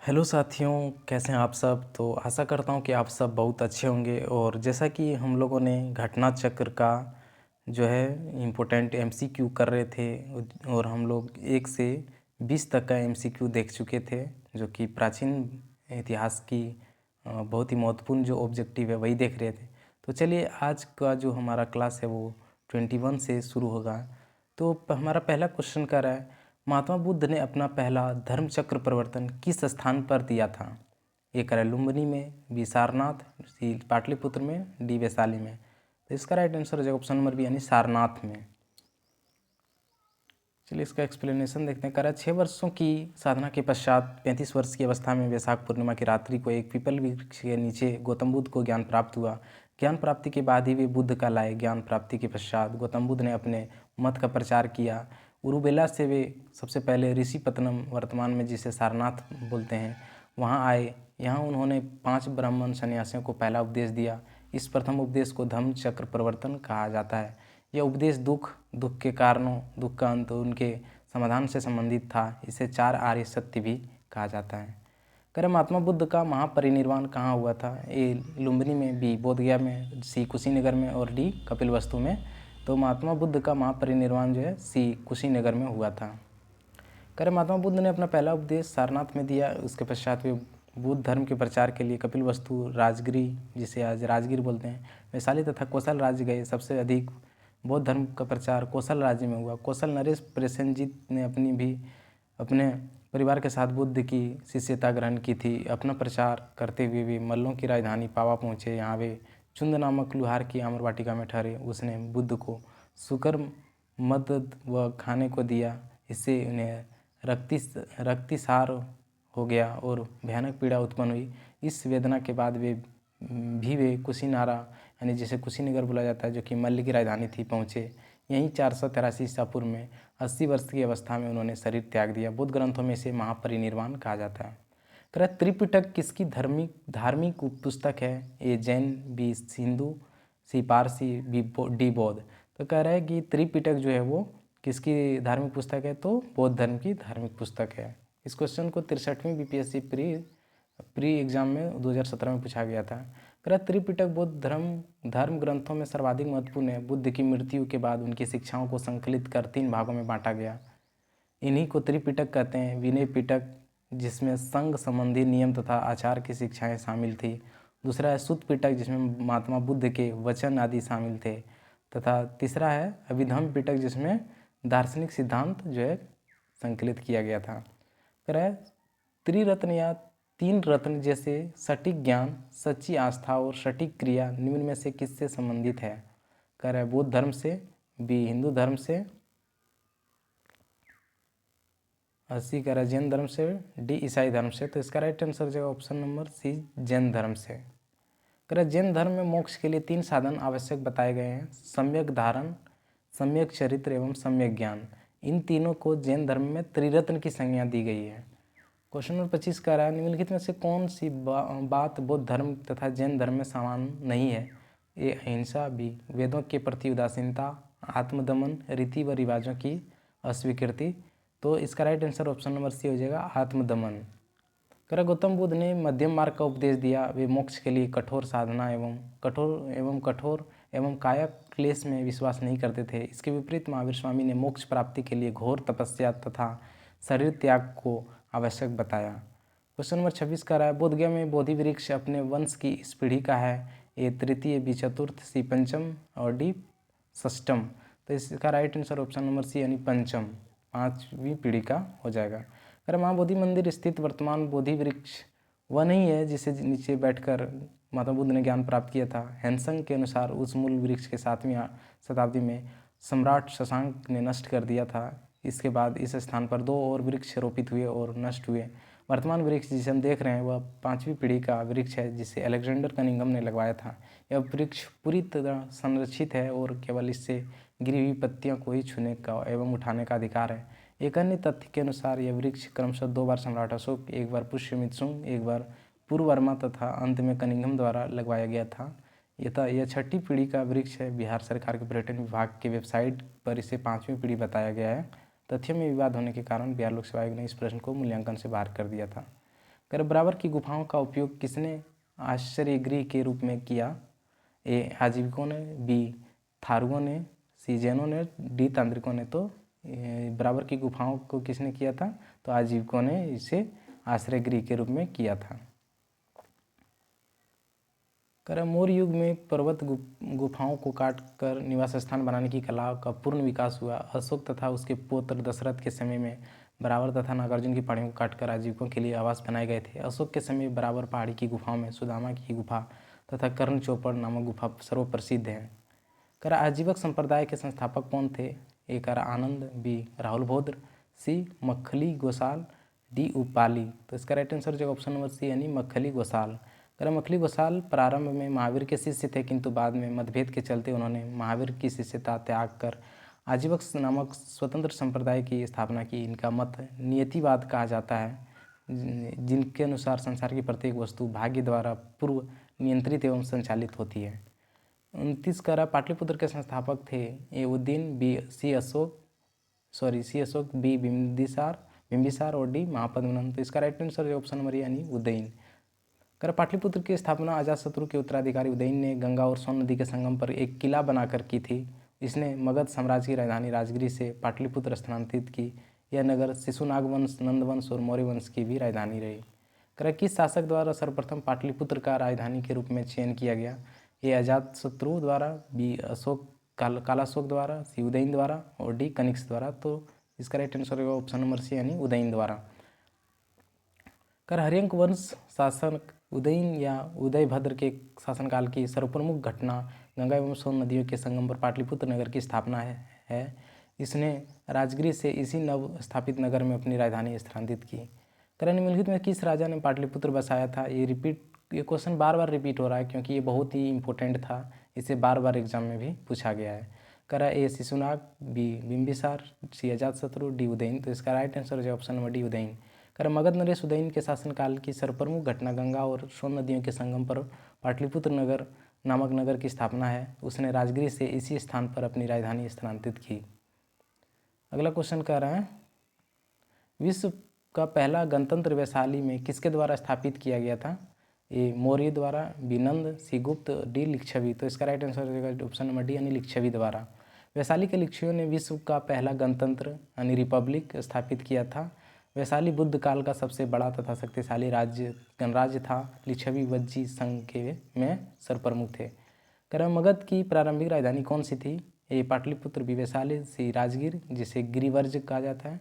Hello साथियों, कैसे हैं आप सब। तो आशा करता हूँ कि आप सब बहुत अच्छे होंगे। और जैसा कि हम लोगों ने घटना चक्र का जो है इम्पोर्टेंट एमसीक्यू कर रहे थे और हम लोग 1 से 20 तक का एमसीक्यू देख चुके थे, जो कि प्राचीन इतिहास की बहुत ही महत्वपूर्ण जो ऑब्जेक्टिव है वही देख रहे थे। तो चलिए, आज का जो हमारा क्लास है वो 21 से शुरू होगा। तो हमारा पहला क्वेश्चन कर रहा है, महात्मा बुद्ध ने अपना पहला धर्म चक्र परिवर्तन किस स्थान पर दिया था। ए करें लुम्बिनी में, बी सारनाथ, सी पाटलिपुत्र में, डी वैशाली में। तो इसका राइट आंसर हो जाएगा ऑप्शन नंबर बी यानी सारनाथ में। चलिए इसका एक्सप्लेनेशन देखते हैं। करा 6 वर्षों की साधना के पश्चात 35 वर्ष की अवस्था में वैशाख पूर्णिमा की रात्रि को एक पीपल वृक्ष के नीचे गौतम बुद्ध को ज्ञान प्राप्त हुआ। ज्ञान प्राप्ति के बाद ही वे बुद्ध का लाए। ज्ञान प्राप्ति के पश्चात गौतम बुद्ध ने अपने मत का प्रचार किया। उरुबेला से वे सबसे पहले ऋषिपत्तनम, वर्तमान में जिसे सारनाथ बोलते हैं, वहाँ आए। यहाँ उन्होंने 5 ब्राह्मण सन्यासियों को पहला उपदेश दिया। इस प्रथम उपदेश को धम्म चक्र प्रवर्तन कहा जाता है। यह उपदेश दुख के कारणों, दुख का अंत, उनके समाधान से संबंधित था। इसे 4 आर्य सत्य भी कहा जाता है। करें महात्मा बुद्ध का महापरिनिर्वाण कहाँ हुआ था। ए लुम्बिनी में, बी बोधगया में, सी कुशीनगर में और डी कपिलवस्तु में। तो महात्मा बुद्ध का महापरिनिर्वाण जो है सी कुशीनगर में हुआ था। करें महात्मा बुद्ध ने अपना पहला उपदेश सारनाथ में दिया। उसके पश्चात वे बुद्ध धर्म के प्रचार के लिए कपिलवस्तु, राजगिरी, जिसे आज राजगीर बोलते हैं, वैशाली तथा कौशल राज्य गए। सबसे अधिक बौद्ध धर्म का प्रचार कौशल राज्य में हुआ। कौशल नरेश प्रसेनजीत ने अपने परिवार के साथ बुद्ध की शिष्यता ग्रहण की थी। अपना प्रचार करते हुए वे मल्लों की राजधानी पावा पहुँचे। यहाँ वे चुंद नामक लुहार की आम्र वाटिका में ठहरे। उसने बुद्ध को सुकर मदद व खाने को दिया। इससे उन्हें रक्तिसार हो गया और भयानक पीड़ा उत्पन्न हुई। इस वेदना के बाद वे कुशीनारा, यानी जिसे कुशीनगर बोला जाता है, जो कि मल्ल की राजधानी थी, पहुँचे। यहीं 483 ईसा पूर्व में 80 वर्ष की अवस्था में उन्होंने शरीर त्याग दिया। बुद्ध ग्रंथों में इसे महापरिनिर्वाण कहा जाता है। त्रिपिटक किसकी धार्मिक पुस्तक है। ए जैन, बी हिंदू, सी पारसी, डी बौद्ध। तो कह रहा है कि त्रिपिटक जो है वो किसकी धार्मिक पुस्तक है, तो बौद्ध धर्म की धार्मिक पुस्तक है। इस क्वेश्चन को 63वीं बीपीएससी प्री एग्जाम में 2017 में पूछा गया था। त्रिपिटक बौद्ध धर्म ग्रंथों में सर्वाधिक महत्वपूर्ण है। बुद्ध की मृत्यु के बाद उनकी शिक्षाओं को संकलित कर 3 भागों में बांटा गया। इन्हीं को त्रिपिटक कहते हैं। विनय पिटक, जिसमें संघ संबंधी नियम तथा आचार की शिक्षाएं शामिल थी। दूसरा है सुत्त पिटक, जिसमें महात्मा बुद्ध के वचन आदि शामिल थे। तथा तीसरा है अभिधम्म पिटक, जिसमें दार्शनिक सिद्धांत जो है संकलित किया गया था। त्रिरत्न या 3 रत्न जैसे सटीक ज्ञान, सच्ची आस्था और सटीक क्रिया निम्न में से किससे संबंधित है। कह रहा है बौद्ध धर्म से, बी हिंदू धर्म से, सी कह रहा है जैन धर्म से, डी ईसाई धर्म से। तो इसका राइट आंसर हो जाएगा ऑप्शन नंबर सी, जैन धर्म से। कह रहा है जैन धर्म में मोक्ष के लिए 3 साधन आवश्यक बताए गए हैं। सम्यक धारण, सम्यक चरित्र एवं सम्यक ज्ञान। इन तीनों को जैन धर्म में त्रिरत्न की संज्ञा दी गई है। क्वेश्चन नंबर 25 कह रहा है निम्नलिखित में से कौन सी बात बौद्ध धर्म तथा जैन धर्म में समान नहीं है। ए अहिंसा, बी वेदों के प्रति उदासीनता, आत्मदमन, रीति व रिवाजों की अस्वीकृति। तो इसका right answer option number C हो जाएगा आत्मदमन। कह गौतम बुद्ध ने मध्यम मार्ग का उपदेश दिया। वे मोक्ष के लिए कठोर साधना एवं काया क्लेश में विश्वास नहीं करते थे। इसके विपरीत महावीर स्वामी ने मोक्ष प्राप्ति के लिए घोर तपस्या तथा शरीर त्याग को आवश्यक बताया। क्वेश्चन नंबर 26 का रहा है बोधगया में बोधि वृक्ष अपने वंश की इस पीढ़ी का है। ए तृतीय, बी चतुर्थ, सी पंचम और डी षष्टम। तो इसका right answer option number C यानी पंचम, 5वीं पीढ़ी का हो जाएगा। अगर महाबोधि मंदिर स्थित वर्तमान बोधि वृक्ष वह नहीं है जिसे नीचे बैठकर महात्मा बुद्ध ने ज्ञान प्राप्त किया था। हैंसंग के अनुसार उस मूल वृक्ष के 7वीं शताब्दी में सम्राट शशांक ने नष्ट कर दिया था। इसके बाद इस स्थान पर 2 और वृक्ष रोपित हुए और नष्ट हुए। वर्तमान वृक्ष जिसे हम देख रहे हैं वह 5वीं पीढ़ी का वृक्ष है, जिसे अलेक्जेंडर कनिंघम ने लगवाया था। यह वृक्ष पूरी तरह संरक्षित है और केवल इससे गिरी हुई पत्तियों को ही छूने का एवं उठाने का अधिकार है। एक अन्य तथ्य के अनुसार यह वृक्ष क्रमशः 2 बार सम्राट अशोक, एक बार पुष्यमित सुंग, एक बार पूर्ववर्मा तथा अंत में कनिंघम द्वारा लगवाया यह 6ठी पीढ़ी का वृक्ष है। बिहार सरकार के पर्यटन विभाग की वेबसाइट पर इसे 5वीं पीढ़ी बताया गया है। तथ्यों में विवाद होने के कारण बिहार लोक सेवा आयोग ने इस प्रश्न को मूल्यांकन से बाहर कर दिया था। बराबर की गुफाओं का उपयोग किसने आश्चर्य गृह के रूप में किया? ए आजीविकों ने, बी थारुओं ने, सी जैनों ने, डी तांत्रिकों ने। तो बराबर की गुफाओं को किसने किया था? तो आजीविकों ने इसे आश्रय गृह के रूप में किया था। मौर्य युग में पर्वत गुफाओं को काट कर निवास स्थान बनाने की कला का पूर्ण विकास हुआ। अशोक तथा उसके पुत्र दशरथ के समय में बराबर तथा नागार्जुन की पहाड़ियों को काटकर आजीविकों के लिए आवास बनाए गए थे। अशोक के समय बराबर पहाड़ी की गुफाओं में सुदामा की गुफा तथा कर्ण चौपड़ नामक गुफा सर्वप्रसिद्ध है। आजीवक संप्रदाय के संस्थापक कौन थे? ए आनंद, बी राहुल भोद्र, सी मक्खली गोसाल, डी उपाली। तो इसका राइट आंसर जो ऑप्शन नंबर सी यानी मक्खली गोसाल। मक्खली गोसाल प्रारंभ में महावीर के शिष्य थे, किंतु बाद में मतभेद के चलते उन्होंने महावीर की शिष्यता त्याग कर आजीवक नामक स्वतंत्र संप्रदाय की स्थापना की। इनका मत नियतिवाद कहा जाता है, जिनके अनुसार संसार की प्रत्येक वस्तु भाग्य द्वारा पूर्व नियंत्रित एवं संचालित होती है। 29 पाटलिपुत्र के संस्थापक थे ए उद्दीन, B C Ashok, B Bimbisar और डी महापद्मनंद। तो इसका राइट आंसर ऑप्शन नंबर यानी उदयन। पाटलिपुत्र की स्थापना अजातशत्रु के उत्तराधिकारी उदयन ने गंगा और सोन नदी के संगम पर एक किला बनाकर की थी। इसने मगध साम्राज्य की राजधानी राजगिरी से पाटलिपुत्र स्थानांतरित की। यह नगर शिशुनाग वंश, नंद वंश और मौर्य वंश की भी राजधानी रही। किस शासक द्वारा सर्वप्रथम पाटलिपुत्र का राजधानी के रूप में चयन किया गया? ए अजातशत्रु द्वारा, बी अशोक कालाशोक द्वारा, सी उदयन द्वारा और डी कनिष्क द्वारा। तो इसका राइट आंसर होगा ऑप्शन नंबर सी यानी उदयन द्वारा। हर्यंक वंश शासक उदयन या उदयभद्र के शासनकाल की सर्वप्रमुख घटना गंगा एवं सोन नदियों के संगम पर पाटलिपुत्र नगर की स्थापना है। इसने राजगिरी से इसी नव स्थापित नगर में अपनी राजधानी स्थानांतरित की। निम्नलिखित में किस राजा ने पाटलिपुत्र बसाया था? ये क्वेश्चन बार बार रिपीट हो रहा है क्योंकि ये बहुत ही इंपॉर्टेंट था, इसे बार बार एग्जाम में भी पूछा गया है। ए शिशुनाग, बी बिंबिसार, सी अजातशत्रु, डी उदयन। तो इसका राइट आंसर है option number D Udayan. Magadh Naresh Udayan के शासनकाल की सर्वप्रमुख घटना गंगा और सोन नदियों के संगम पर पाटलिपुत्र नगर नामक नगर की स्थापना है। उसने राजगिरी से इसी स्थान पर अपनी राजधानी स्थानांतरित की। अगला क्वेश्चन कह रहा है, विश्व का पहला गणतंत्र वैशाली में किसके द्वारा स्थापित किया गया था? ए मौर्य द्वारा, बी नंद, सी गुप्त, डी लिच्छवी। तो इसका राइट आंसर होगा ऑप्शन नंबर डी यानी लिच्छवी द्वारा। वैशाली के लिच्छवियों ने विश्व का पहला गणतंत्र यानी रिपब्लिक स्थापित किया था। वैशाली बुद्ध काल का सबसे बड़ा तथा शक्तिशाली गणराज्य था। लिच्छवी वज्जी संघ के में सरप्रमुख थे। मगध की प्रारंभिक राजधानी कौन सी थी? ए पाटलिपुत्र, बी वैशाली, सी राजगीर जिसे गिरिवर्ज कहा जाता है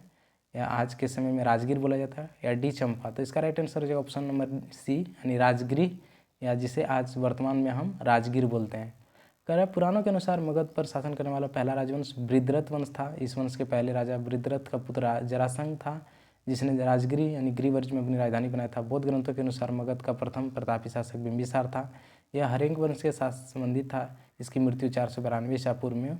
या आज के समय में राजगीर बोला जाता है, या डी चंपा। तो इसका राइट आंसर हो ऑप्शन नंबर सी यानी राजगीर, या जिसे आज वर्तमान में हम राजगीर बोलते हैं। पुराणों के अनुसार मगध पर शासन करने वाला पहला राजवंश बृहद्रथ वंश था। इस वंश के पहले राजा बृहद्रथ का पुत्र जरासंध था, जिसने राजगिरी यानी गिरिवर्ज में अपनी राजधानी बनाया था। बौद्ध ग्रंथों के अनुसार मगध का प्रथम प्रतापी शासक बिंबिसार था। यह हर्यंक वंश के साथ संबंधित था। इसकी मृत्यु 492 ईसा पूर्व में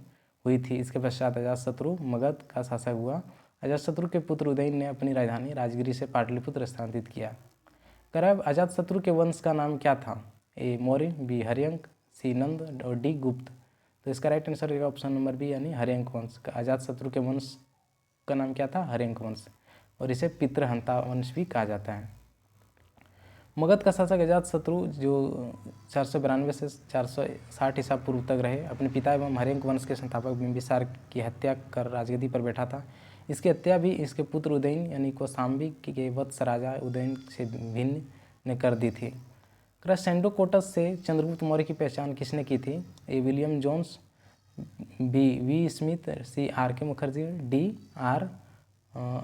हुई थी। इसके पश्चात अजातशत्रु मगध का शासक हुआ। अजातशत्रु के पुत्र उदयन ने अपनी राजधानी राजगिरी से पाटलिपुत्र स्थानांतरित किया। अजातशत्रु के वंश का नाम क्या था? ए मौर्य, बी हर्यंक, सी नंद और डी गुप्त। तो इसका राइट आंसर होगा ऑप्शन नंबर बी यानी हर्यंक वंश। अजातशत्रु के वंश का नाम क्या था? हर्यंक वंश, और इसे पितृहंता वंश भी कहा जाता है। मगध का शासक अजातशत्रु जो 492 से 460 ईसा पूर्व तक रहे, अपने पिता एवं हर्यंक वंश के संस्थापक बिंबिसार की हत्या कर राजगद्दी पर बैठा था। इसकी हत्या भी इसके पुत्र उदयन यानी कौशाम्बी के वत्स राजा उदयन से भिन्न ने कर दी थी। सेंडोकोटस से चंद्रगुप्त मौर्य की पहचान किसने की थी? A William Jones, B V Smith, C R K Mukherjee, D R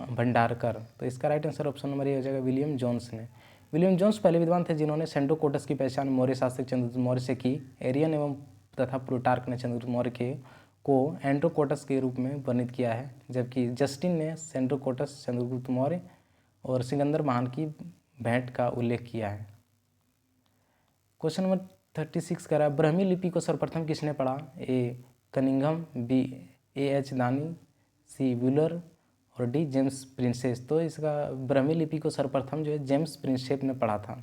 Bhandarkar. तो इसका right answer option number A हो जाएगा विलियम जोन्स ने। विलियम जोन्स पहले विद्वान थे जिन्होंने सेंडोकोटस की पहचान मौर्य शासक चंद्रगुप्त मौर्य से की। एरियन एवं तथा प्लूटार्क ने चंद्रगुप्त मौर्य को एंड्रोकोटस के रूप में वर्णित किया है, जबकि जस्टिन ने सेंड्रोकोटस, चंद्रगुप्त मौर्य और सिकंदर महान की भेंट का उल्लेख किया है। क्वेश्चन नंबर 36 कह रहा है, ब्राह्मी लिपि को सर्वप्रथम किसने पढ़ा? ए कनिंघम, बी ए एच दानी, सी व्यूलर और डी जेम्स प्रिंसेस। तो इसका ब्राह्मी लिपि को सर्वप्रथम जो है जेम्स प्रिंसेप ने पढ़ा था।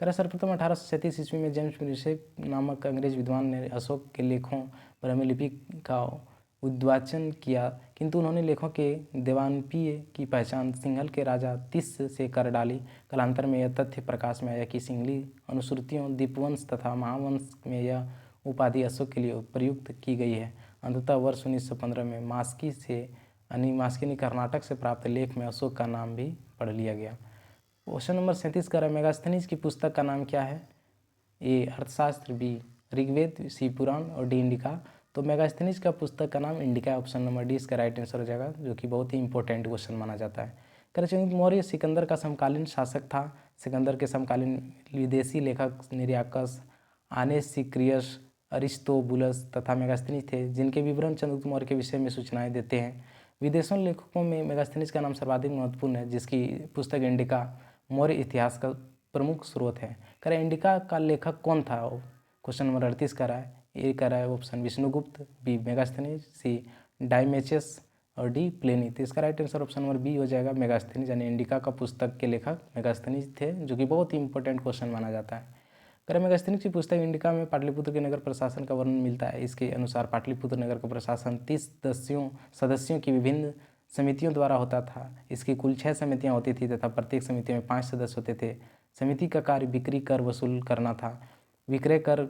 सर्वप्रथम 1837 ईस्वी में जेम्स प्रिंसेप नामक अंग्रेज विद्वान ने अशोक के लेखों ब्राह्मी लिपि का उद्वाचन किया, किंतु उन्होंने लेखों के देवानपीय की पहचान सिंहल के राजा तिस्स से कर डाली। कालांतर में यह तथ्य प्रकाश में आया कि सिंहली अनुश्रुतियों दीपवंश तथा महावंश में यह उपाधि अशोक के लिए प्रयुक्त की गई है। अंततः वर्ष 1915 में मास्की ने कर्नाटक से प्राप्त लेख में अशोक का नाम भी पढ़ लिया गया। क्वेश्चन नंबर 37 का मेगास्थनीज की पुस्तक का नाम क्या है? ए अर्थशास्त्र, बी ऋग्वेद, सी पुराण और डी इंडिका। तो मेगास्थनीज का पुस्तक का नाम इंडिका है। ऑप्शन नंबर डी इसका राइट आंसर हो जाएगा, जो कि बहुत ही इंपॉर्टेंट क्वेश्चन माना जाता है। करचंद मौर्य सिकंदर का समकालीन शासक था। सिकंदर के समकालीन विदेशी लेखक निरयाकस, आनेसिक्रियस, अरिस्तोबुलस तथा मेगास्थनीज थे, जिनके विवरण चंद्रगुप्त मौर्य के विषय में सूचनाएं देते हैं। विदेशों लेखकों में मेगास्थनीज का नाम सर्वाधिक महत्वपूर्ण है, जिसकी पुस्तक इंडिका मौर्य इतिहास का प्रमुख स्रोत है। करें इंडिका का लेखक कौन था? क्वेश्चन नंबर 38 का रहा है। ए का रहा है option Vishnugupta, B Megasthenes, C Deimachus और डी प्लेनी। तो इसका right answer option number B हो जाएगा, मेगास्थनीज। यानी इंडिका का पुस्तक के लेखक मेगास्थनीज थे, जो कि बहुत ही इंपॉर्टेंट क्वेश्चन माना जाता है। करें मेगास्थनीज की पुस्तक इंडिका में पाटलिपुत्र के नगर प्रशासन का वर्णन मिलता है। इसके अनुसार पाटलिपुत्र नगर का प्रशासन 30 सदस्यों की विभिन्न समितियों द्वारा होता था। इसकी कुल 6 समितियां होती थी तथा प्रत्येक समिति में 5 सदस्य होते थे। समिति का कार्य बिक्री कर वसूल करना था। विक्रय कर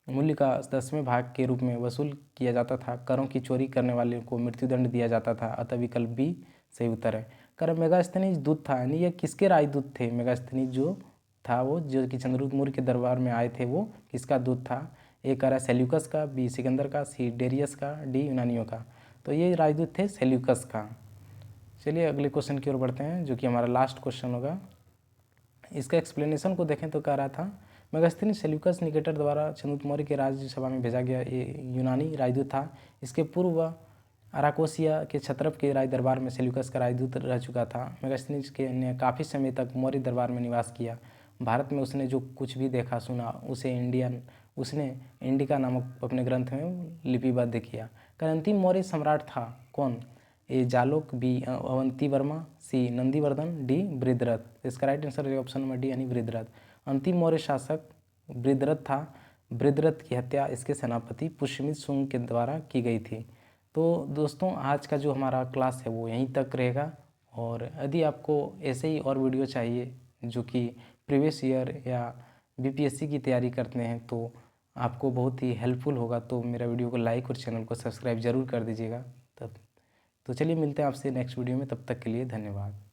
मूल्य का 10वें भाग के रूप में वसूल किया जाता था। करों की चोरी करने वाले को मृत्युदंड दिया जाता था। अतः विकल्प बी सही उत्तर है। कर मेगास्थनीज दूत था, यानी ये किसके राजदूत थे? मेगास्थनीज जो था वो, जो कि चंद्रगुप्त मौर्य के दरबार में आए थे, वो किसका दूत था? ए कह रहा है सेल्यूकस का, बी सिकंदर का, सी डेरियस का, डी यूनानियों का। तो ये राजदूत थे सेल्यूकस का। चलिए अगले क्वेश्चन की ओर बढ़ते हैं, जो कि हमारा लास्ट क्वेश्चन होगा। इसका एक्सप्लेनेशन को देखें तो कह रहा था मेगास्थनीज सेल्यूकस निकेटर द्वारा चंद्रगुप्त मौर्य के राज्यसभा में भेजा गया ये यूनानी राजदूत था। इसके पूर्व अराकोसिया के क्षत्रप के राज दरबार में सेल्यूकस का राजदूत रह चुका था। मेगास्थनीज के ने काफ़ी समय तक मौर्य दरबार में निवास किया। भारत में उसने जो कुछ भी देखा सुना उसने इंडिका नामक अपने ग्रंथ में लिपिबद्ध किया। अंतिम मौर्य सम्राट था कौन? ए जालोक, बी अवंती वर्मा, सी नंदीवर्धन, डी बृहद्रथ। इसका राइट आंसर है ऑप्शन नंबर डी यानी बृहद्रथ। अंतिम मौर्य शासक बृहद्रथ था। बृहद्रथ की हत्या इसके सेनापति पुष्यमित शुंग के द्वारा की गई थी। तो दोस्तों आज का जो हमारा क्लास है वो यहीं तक रहेगा, और यदि आपको ऐसे ही और वीडियो चाहिए जो कि प्रीवियस ईयर या बीपीएससी की तैयारी करते हैं तो आपको बहुत ही हेल्पफुल होगा, तो मेरा वीडियो को लाइक और चैनल को सब्सक्राइब ज़रूर कर दीजिएगा। तो चलिए मिलते हैं आपसे नेक्स्ट वीडियो में, तब तक के लिए धन्यवाद।